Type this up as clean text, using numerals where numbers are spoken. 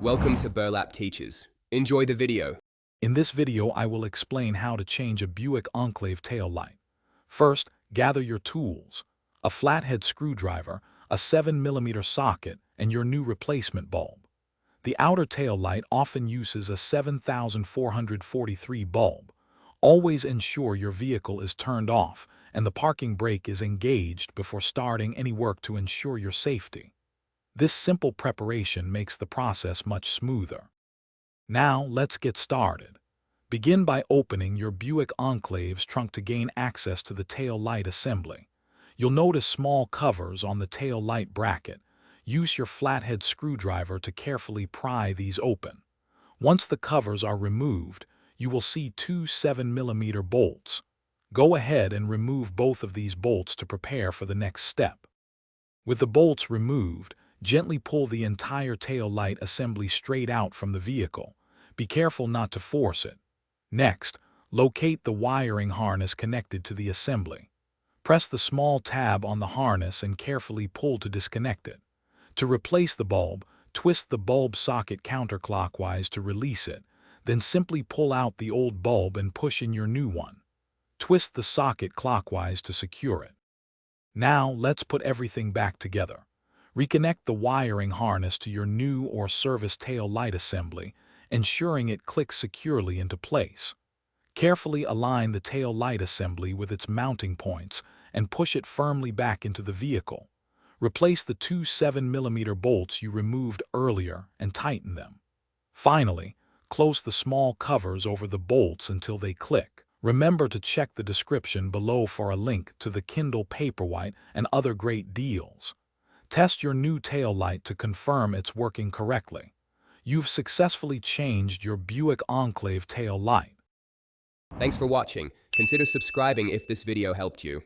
Welcome to Burlap Teachers. Enjoy the video. In this video, I will explain how to change a Buick Enclave tail light. First, gather your tools: a flathead screwdriver, a 7mm socket, and your new replacement bulb. The outer tail light often uses a 7443 bulb. Always ensure your vehicle is turned off and the parking brake is engaged before starting any work to ensure your safety. This simple preparation makes the process much smoother. Now, let's get started. Begin by opening your Buick Enclave's trunk to gain access to the tail light assembly. You'll notice small covers on the tail light bracket. Use your flathead screwdriver to carefully pry these open. Once the covers are removed, you will see two 7mm bolts. Go ahead and remove both of these bolts to prepare for the next step. With the bolts removed, gently pull the entire tail light assembly straight out from the vehicle. Be careful not to force it. Next, locate the wiring harness connected to the assembly. Press the small tab on the harness and carefully pull to disconnect it. To replace the bulb, twist the bulb socket counterclockwise to release it, then simply pull out the old bulb and push in your new one. Twist the socket clockwise to secure it. Now, let's put everything back together. Reconnect the wiring harness to your new or service tail light assembly, ensuring it clicks securely into place. Carefully align the tail light assembly with its mounting points and push it firmly back into the vehicle. Replace the two 7mm bolts you removed earlier and tighten them. Finally, close the small covers over the bolts until they click. Remember to check the description below for a link to the Kindle Paperwhite and other great deals. Test your new tail light to confirm it's working correctly. You've successfully changed your Buick Enclave tail light. Thanks for watching. Consider subscribing if this video helped you.